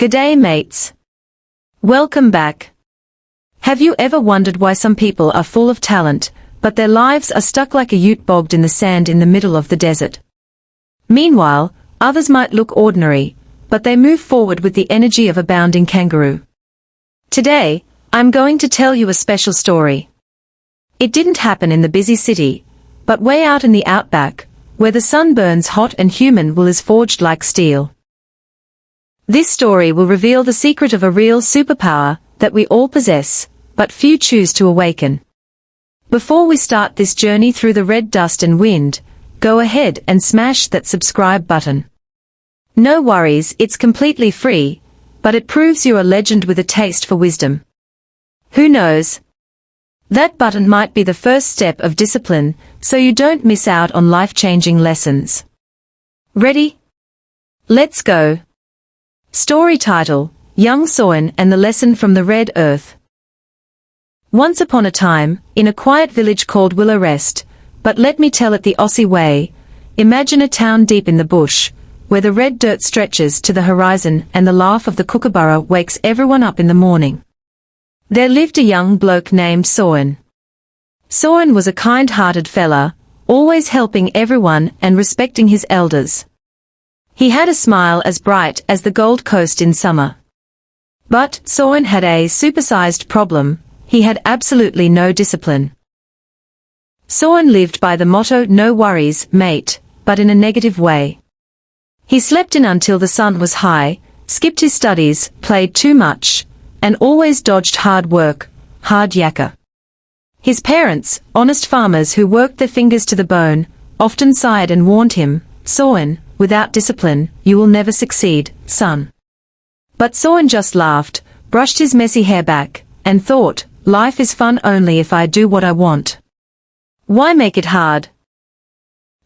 G'day mates. Welcome back. Have you ever wondered why some people are full of talent, but their lives are stuck like a ute bogged in the sand in the middle of the desert? Meanwhile, others might look ordinary, but they move forward with the energy of a bounding kangaroo. Today, I'm going to tell you a special story. It didn't happen in the busy city, but way out in the outback, where the sun burns hot and human will is forged like steel. This story will reveal the secret of a real superpower that we all possess, but few choose to awaken. Before we start this journey through the red dust and wind, go ahead and smash that subscribe button. No worries, it's completely free, but it proves you're a legend with a taste for wisdom. Who knows? That button might be the first step of discipline, so you don't miss out on life-changing lessons. Ready? Let's go. Story title: Young Saurin and the Lesson from the Red Earth. Once upon a time, in a quiet village called Willowrest, but let me tell it the Aussie way, imagine a town deep in the bush, where the red dirt stretches to the horizon and the laugh of the kookaburra wakes everyone up in the morning. There lived a young bloke named Saurin. Saurin was a kind-hearted fella, always helping everyone and respecting his elders. He had a smile as bright as the Gold Coast in summer. But Saurin had a supersized problem: he had absolutely no discipline. Saurin lived by the motto "No worries, mate," but in a negative way. He slept in until the sun was high, skipped his studies, played too much, and always dodged hard work, hard yakka. His parents, honest farmers who worked their fingers to the bone, often sighed and warned him, "Saurin, without discipline, you will never succeed, son." But Saurin just laughed, brushed his messy hair back, and thought, life is fun only if I do what I want. Why make it hard?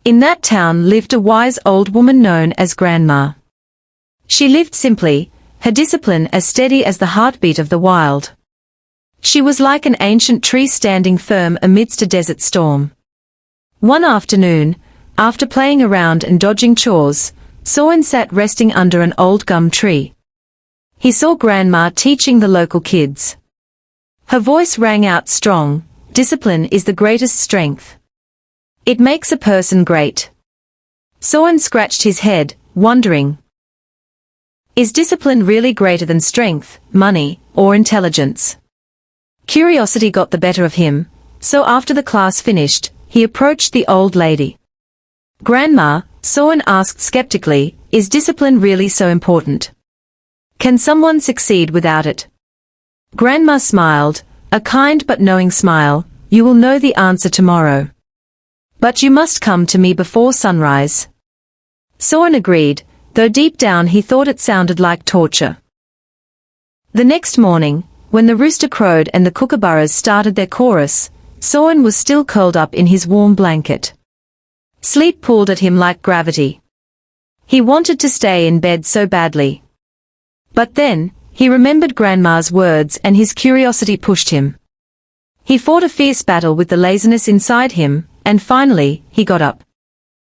In that town lived a wise old woman known as Grandma. She lived simply, her discipline as steady as the heartbeat of the wild. She was like an ancient tree standing firm amidst a desert storm. One afternoon, after playing around and dodging chores, Saurin sat resting under an old gum tree. He saw Grandma teaching the local kids. Her voice rang out strong: "Discipline is the greatest strength. It makes a person great." Saurin scratched his head, wondering, is discipline really greater than strength, money, or intelligence? Curiosity got the better of him, so after the class finished, he approached the old lady. "Grandma," Saurin asked skeptically, "is discipline really so important? Can someone succeed without it?" Grandma smiled, a kind but knowing smile. "You will know the answer tomorrow. But you must come to me before sunrise." Saurin agreed, though deep down he thought it sounded like torture. The next morning, when the rooster crowed and the kookaburras started their chorus, Saurin was still curled up in his warm blanket. Sleep pulled at him like gravity. He wanted to stay in bed so badly. But then, he remembered Grandma's words and his curiosity pushed him. He fought a fierce battle with the laziness inside him, and finally, he got up.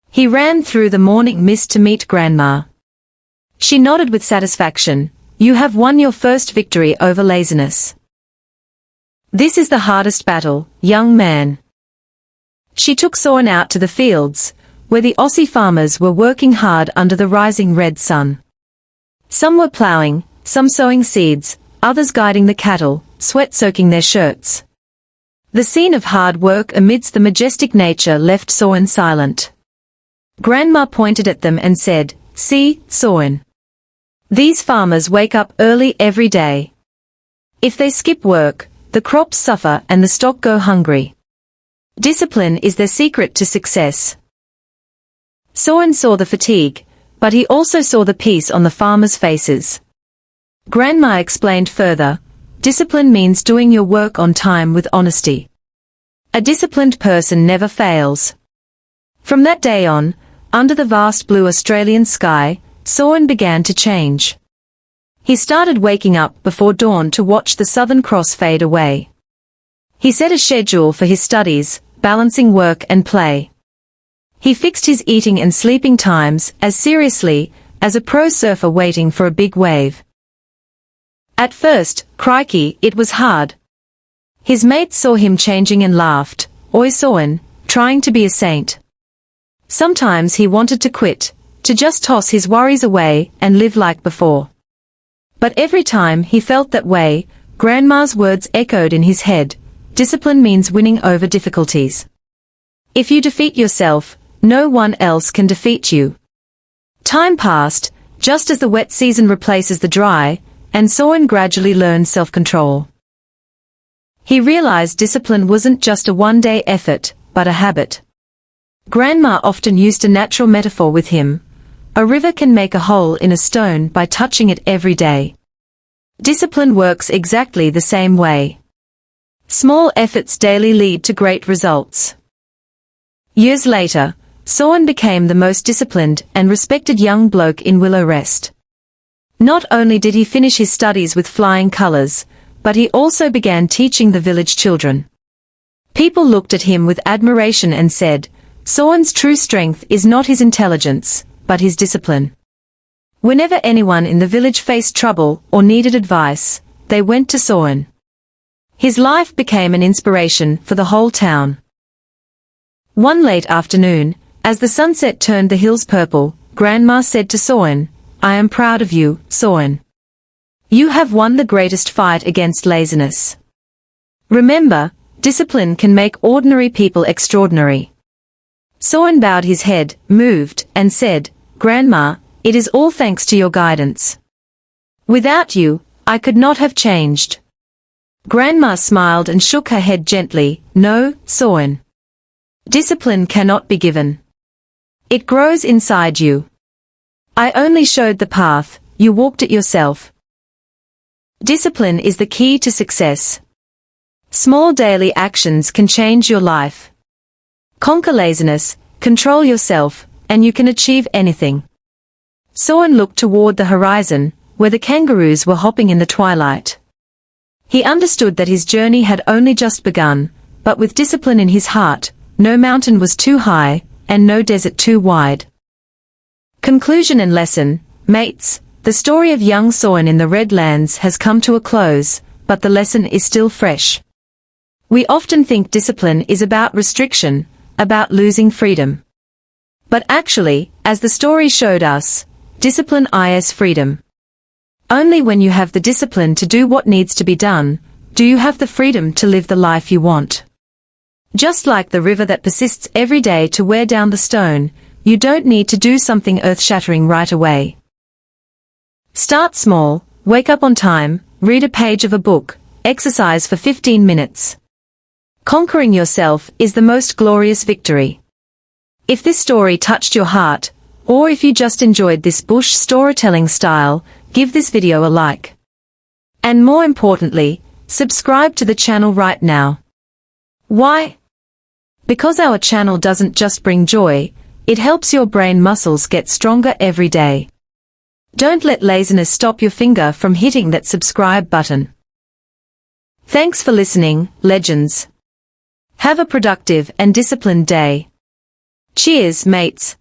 He ran through the morning mist to meet Grandma. She nodded with satisfaction. "You have won your first victory over laziness. This is the hardest battle, young man." She took Saurin out to the fields, where the Aussie farmers were working hard under the rising red sun. Some were plowing, some sowing seeds, others guiding the cattle, sweat soaking their shirts. The scene of hard work amidst the majestic nature left Saurin silent. Grandma pointed at them and said, "See, Saurin. These farmers wake up early every day. If they skip work, the crops suffer and the stock go hungry. Discipline is their secret to success." Saurin saw the fatigue, but he also saw the peace on the farmers' faces. Grandma explained further, "Discipline means doing your work on time with honesty. A disciplined person never fails." From that day on, under the vast blue Australian sky, Saurin began to change. He started waking up before dawn to watch the Southern Cross fade away. He set a schedule for his studies, balancing work and play. He fixed his eating and sleeping times as seriously as a pro surfer waiting for a big wave. At first, crikey, it was hard. His mates saw him changing and laughed. Oi Saurin, trying to be a saint. Sometimes he wanted to quit, to just toss his worries away and live like before. But every time he felt that way, Grandma's words echoed in his head. Discipline means winning over difficulties. If you defeat yourself, no one else can defeat you. Time passed, just as the wet season replaces the dry, and Saurin gradually learned self-control. He realized discipline wasn't just a one-day effort, but a habit. Grandma often used a natural metaphor with him. A river can make a hole in a stone by touching it every day. Discipline works exactly the same way. Small efforts daily lead to great results. Years later, Saurin became the most disciplined and respected young bloke in Willowrest. Not only did he finish his studies with flying colors, but he also began teaching the village children. People looked at him with admiration and said, Saurin's true strength is not his intelligence, but his discipline. Whenever anyone in the village faced trouble or needed advice, they went to Saurin. His life became an inspiration for the whole town. One late afternoon, as the sunset turned the hills purple, Grandma said to Saurin, I am proud of you, Saurin. You have won the greatest fight against laziness. Remember, discipline can make ordinary people extraordinary. Saurin bowed his head, moved, and said, Grandma, it is all thanks to your guidance. Without you, I could not have changed. Grandma smiled and shook her head gently, No, Saurin. Discipline cannot be given. It grows inside you. I only showed the path, you walked it yourself. Discipline is the key to success. Small daily actions can change your life. Conquer laziness, control yourself, and you can achieve anything. Saurin looked toward the horizon, where the kangaroos were hopping in the twilight. He understood that his journey had only just begun, but with discipline in his heart, no mountain was too high, and no desert too wide. Conclusion and lesson, mates, the story of young Saurin in the Red Lands has come to a close, but the lesson is still fresh. We often think discipline is about restriction, about losing freedom. But actually, as the story showed us, discipline is freedom. Only when you have the discipline to do what needs to be done, do you have the freedom to live the life you want. Just like the river that persists every day to wear down the stone, you don't need to do something earth-shattering right away. Start small, wake up on time, read a page of a book, exercise for 15 minutes. Conquering yourself is the most glorious victory. If this story touched your heart, or if you just enjoyed this bush storytelling style, give this video a like. And more importantly, subscribe to the channel right now. Why? Because our channel doesn't just bring joy, it helps your brain muscles get stronger every day. Don't let laziness stop your finger from hitting that subscribe button. Thanks for listening, legends. Have a productive and disciplined day. Cheers, mates.